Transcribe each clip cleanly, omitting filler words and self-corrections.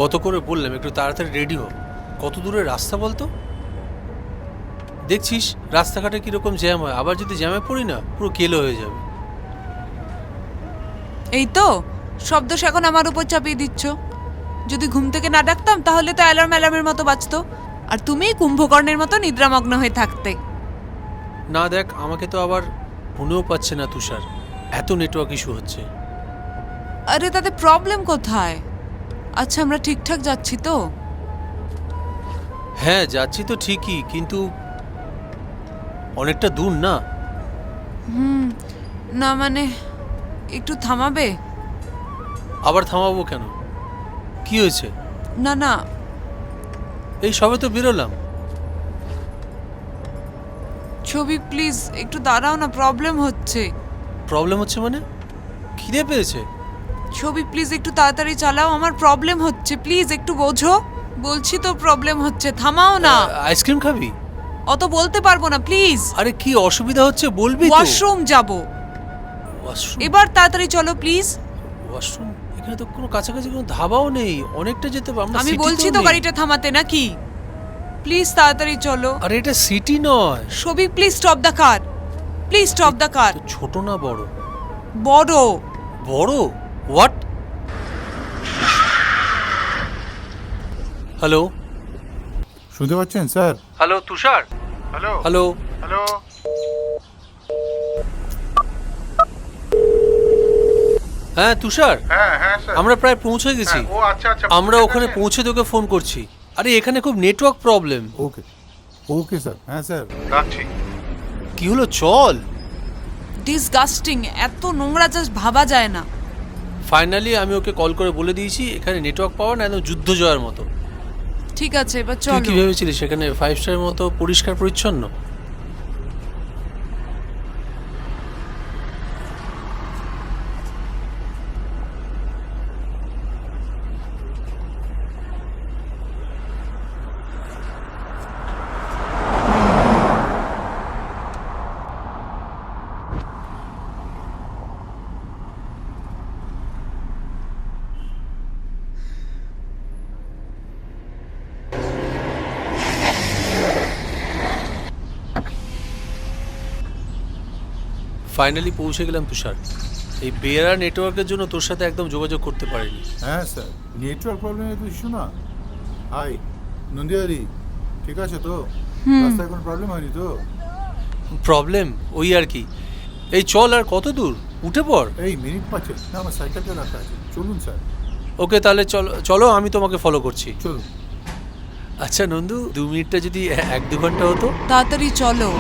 কত করে বললাম একটু তাড়াতাড়ি রেডি হ। কত দূরের রাস্তা বলতো? দেখছিস রাস্তাঘাটে কিরকম জ্যাম হয়, আবার যদি জ্যামে পড়ি না পুরো কেলো হয়ে যাবে। এই তো সব দোষ এখন আমার উপর চাপিয়ে দিচ্ছ। যদি ঘুম থেকে না ডাকতাম তাহলে তো অ্যালার্মের মতো বাজতো, আর তুমি কুম্ভকর্ণের মতো নিদ্রামগ্ন হয়ে থাকতে। না দেখ, আমাকে তো আবার মনেও পাচ্ছে না তুষার, এত নেটওয়ার্ক ইস্যু হচ্ছে। আরে তাতে প্রবলেম কোথায়? আচ্ছা আমরা ঠিকঠাক যাচ্ছি তো? হ্যাঁ যাচ্ছি তো ঠিকই, কিন্তু অনেকটা দূর না? না মানে একটু থামাবে? আবার থামাবো কেন? কি হয়েছে? না না এই সবে তো বেরোলাম। ছবি প্লিজ একটু দাঁড়াও না, প্রবলেম হচ্ছে। প্রবলেম হচ্ছে মানে? খিদে পেয়েছে? ছবি প্লিজ একটু তাড়াতাড়ি চালাও, আমার প্রবলেম হচ্ছে, প্লিজ একটু বোঝো। বলছি তো প্রবলেম হচ্ছে, থামাও না। আইসক্রিম খাবি? অত বলতে পারবো না, প্লিজ। আরে কি অসুবিধা হচ্ছে বলবি তো। ওয়াশরুম যাব, ওয়াশরুম? এবার তাড়াতাড়ি চলো প্লিজ। ওয়াশরুম? এখানে তো কোনো কাছাকাছি কোনো ধাবাও নেই, অনেকটা যেতে হবে। আমরা আমি সিটিতেও বলছি তো নেই। গাড়িটা থামাতে নাকি। প্লিজ তাড়াতাড়ি চলো। আরে এটা সিটি নয়। ছবি please stop the car, please stop the car. তো ছোট না বড়? বড়। বড়? হোয়াট? হ্যালো? শুনতে পাচ্ছেন sir? Hello Tushar? Hello hello? Hello. হ্যাঁ তুষার, হ্যাঁ হ্যাঁ স্যার। আমরা প্রায় পৌঁছে গেছি। ও আচ্ছা আচ্ছা, আমরা ওখানে পৌঁছে তোকে ফোন করছি। আরে এখানে খুব নেটওয়ার্ক প্রবলেম। ওকে ওকে স্যার। হ্যাঁ স্যার রাখছি। কি হলো চল। ডিসগাস্টিং, এত নোংরা জাস্ট ভাবা যায় না। ফাইনালি আমি ওকে কল করে বলে দিয়েছি এখানে নেটওয়ার্ক পাওয়া না, একদম যুদ্ধ জয়ের মতো। ঠিক আছে এবার তুই কি চলো। ভেবেছিলিস সেখানে 5 স্টারের মতো পরিষ্কার পরিচ্ছন্ন? ফাইনালি পৌঁছে গেলাম তুষার। এই বেয়ারা নেটওয়ার্কের জন্য তোর সাথে একদম যোগাযোগ করতে পারিনি। হ্যাঁ স্যার, নেটওয়ার্ক প্রবলেমের তো ইস্যু না। হাই নন্দিয়ারি, ঠিক আছে তো? রাস্তায় কোনো প্রবলেম হয়নি তো? প্রবলেম ওই আর কি। এই চল, আর কত দূর? উঠে পড়। এই মিনিট পাচ্ছে না, আমার সাইকেলটা রাখা আছে। চলুন স্যার। ওকে তাহলে চলো চলো, আমি তোমাকে ফলো করছি। চলুন। আচ্ছা নন্দু, 2 মিনিটটা যদি 1-2 ঘন্টা হতো। তাড়াতাড়ি চলো।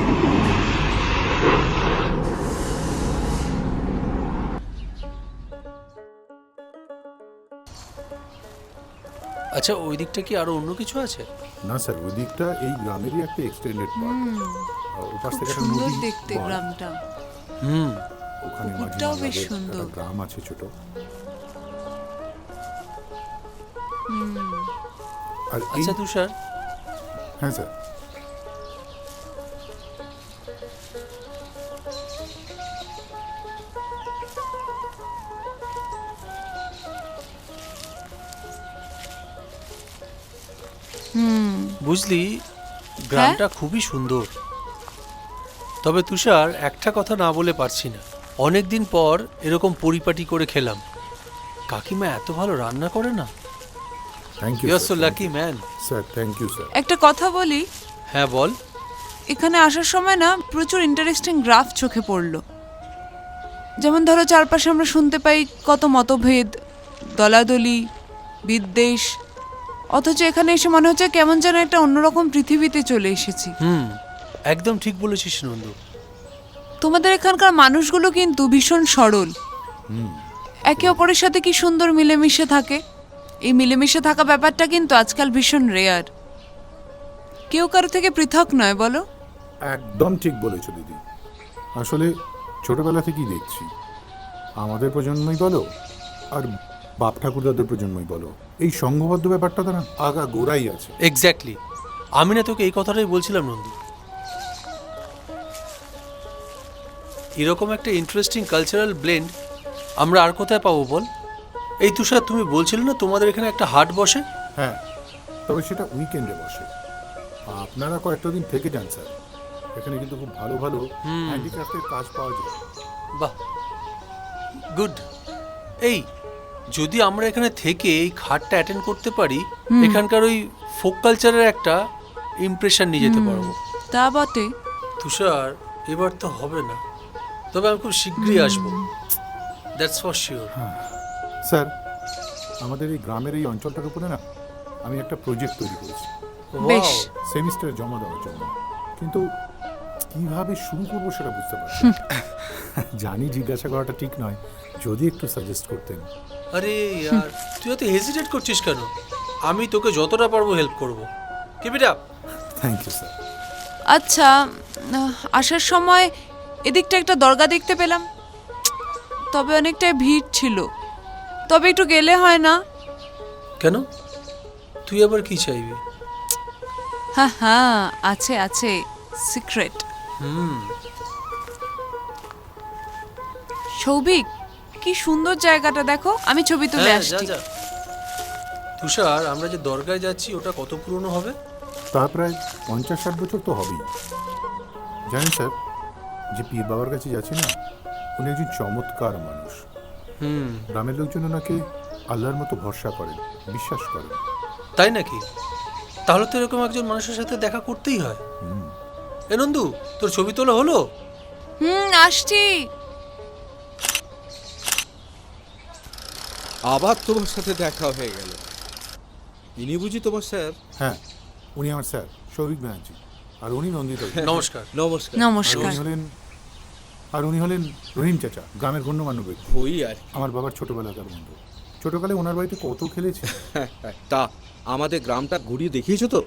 আচ্ছা ওই দিকটা কি আরো অন্য কিছু আছে? না স্যার, ওই দিকটা এই গ্রামেরই একটা এক্সটেন্ডেড পার্ট। ওপাশ খুব থেকে একটা সুন্দর নদী দেখতে বয়। গ্রামটা। হুম। ওখানে মাঝে পুকুরটাও মাঝে বেশ একটা সুন্দর। গ্রাম আছে ছোট। আর এই আচ্ছা তুষার, হ্যাঁ স্যার। বুঝলি গ্রামটা খুবই সুন্দর। তবে তুষার একটা কথা না বলে পারছি না, অনেকদিন পর এরকম পরিপাটি করে খেলাম। কাকিমা এত ভালো রান্না করে না। Thank you you are so lucky man. Sir. Thank you sir. একটা কথা বলি, হ্যাঁ বল। এখানে আসার সময় না প্রচুর ইন্টারেস্টিং গ্রাফ চোখে পড়লো। যেমন ধরো চারপাশে আমরা শুনতে পাই কত মতভেদ, দলাদলি, বিদ্বেষ, অথচ এখানে এসে মনে হচ্ছে কেমন যেন একটা অন্যরকম পৃথিবীতে চলে এসেছি। একদম ঠিক বলেছিস নন্দু। তোমাদের এখানকার মানুষগুলো কিন্তু ভীষণ সরল, একে অপরের সাথে কি সুন্দর মিলেমিশে থাকে। এই মিলেমিশে থাকা ব্যাপারটা কিন্তু আজকাল ভীষণ রেয়ার। কেউ কারো থেকে পৃথক নয়, বলো? একদম ঠিক বলেছো দিদি। আসলে ছোটবেলা থেকেই দেখছি, আমাদের প্রজন্মই বলো আর বাপ ঠাকুরদাদের প্রজন্মই বলো, এই সংঘবদ্ধ ব্যাপারটা তো না আগা গোড়াই আছে। এক্স্যাক্টলি, আমি না তোকে এই কথাটাই বলছিলাম নন্দু। এরকম একটা ইন্টারেস্টিং কালচারাল ব্লেন্ড আমরা আর কোথায় পাবো বল? এই তুষার, তুমি বলছিলে না তোমাদের এখানে একটা হাট বসে? হ্যাঁ, তবে সেটা উইকেন্ডে বসে। আপনারা কয়েকটা দিন থেকে যান স্যার, এখানে কিন্তু খুব ভালো ভালো হ্যান্ডিক্রাফটের কাজ পাওয়া যায়। বাহ, গুড। এই যদি আমরা এখানে থেকে এই হাটটা অ্যাটেন্ড করতে পারি, এখানকার ওই ফোক কালচারের একটা ইমপ্রেশন নিয়ে যেতে পারবো। তা বটে। তুষার, এবার তো হবে না, তবে আমি খুব শীঘ্রই আসবো, দ্যাটস ফর শিওর। স্যার, আমাদের এই গ্রামের এই অঞ্চলটার উপরে না আমি একটা প্রজেক্ট তৈরি করেছি বেশ। সেমিস্টারে জমা দেওয়ার জন্য, কিন্তু কিভাবে শুরু করবো সেটা বুঝতে পারছি না। জানি জিজ্ঞাসা করাটা ঠিক নয়, যদি একটু সাজেস্ট করতেন। আরে ইয়ার, তুই এত হেজিটেট করছিস কেন? আমি তোকে যতটা পারবো হেল্প করবো। Keep it up. Thank you sir. আচ্ছা, আসার সময় এদিকটা একটা দরগা দেখতে পেলাম, তবে অনেকটাই ভিড় ছিল। তবে একটু গেলে হয় না? কেন, তুই আবার কি চাইবি? হ্যাঁ হ্যাঁ, আছে আছে, সিক্রেট। সৌভিক, কি সুন্দর জায়গাটা দেখো, আমি ছবি তুলে হ্যাঁ, যা আসছি। যা। তুষার, আমরা যে দরগায় যাচ্ছি ওটা কত পুরনো হবে? তা প্রায় 50-60 বছর তো হবেই। জানেন স্যার, যে পীর বাবার কাছে যাচ্ছি না, উনি একজন চমৎকার মানুষ। গ্রামের লোকজন ওনাকে আল্লাহর মতো ভরসা করেন, বিশ্বাস করেন। তাই নাকি? তাহলে তো এরকম একজন মানুষের সাথে দেখা করতেই হয়। এ নন্দু, তোর ছবি তোলা হলো? আসছি। আবার তোমার সাথে দেখা হয়ে গেল। ইনি বুঝি তোমার স্যার? হ্যাঁ, উনি আমার স্যার সৌভিক ব্যানার্জি, আর উনি নন্দিতা। নমস্কার। নমস্কার। আর নমস্কার। উনি হলেন রহিম চাচা, গ্রামের গণ্যমান্য ব্যক্তি। ওই আর কি। আমার বাবার ছোটবেলাকার বন্ধু। ছোটকালে ওনার বাড়িতে কত খেলেছি। তা আমাদের গ্রামটা ঘুরিয়ে দেখিয়েছো তো?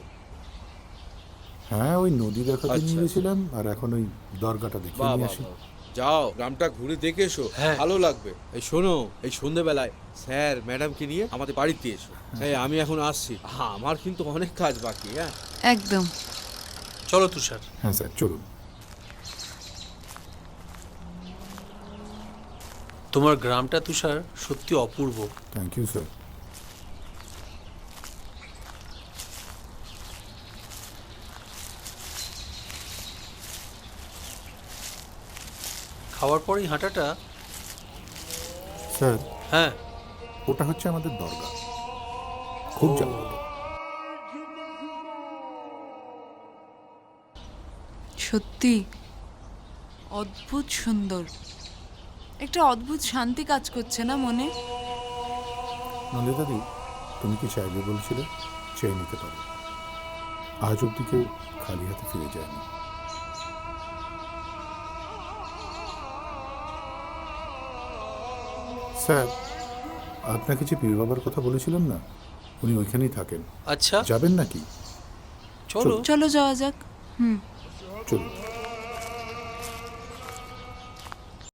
হ্যাঁ, ওই নদী দেখাতে আচ্ছা, নিয়ে গেছিলাম, আর এখন ওই দরগাটা দেখিয়ে বাহ নিয়ে বাহ আসি। বাহ। যাও, গ্রামটা ঘুরে দেখে এসো, হ্যাঁ। ভালো লাগবে। এই শোনো, এই সন্ধেবেলায় স্যার ম্যাডামকে নিয়ে আমাদের বাড়িতে এসো। এই আমি এখন আসছি, আমার কিন্তু অনেক কাজ বাকি। হ্যাঁ, একদম। চলো তুষার। হ্যাঁ স্যার, চলুন। তোমার গ্রামটা তুষার সত্যি অপূর্ব। Thank you sir. খাওয়ার পর এই হাঁটাটা। স্যার, হ্যাঁ, ওটা হচ্ছে আমাদের দরগা, খুব জাগ্রত। সত্যি অদ্ভুত সুন্দর, একটা অদ্ভুত শান্তি কাজ করছে না মনে? নন্দিতাদি, তুমি কি চাইবে বলছিলে? চেয়ে নিতে পারো। আজ অব্দি কেউ খালি হাতে ফিরে যায়নি। স্যার, আপনাকে যে পীর বাবার কথা বলেছিলাম না, উনি ওইখানেই থাকেন। আচ্ছা, যাবেন নাকি? চলো। চলো যাওয়া যাক। চলুন।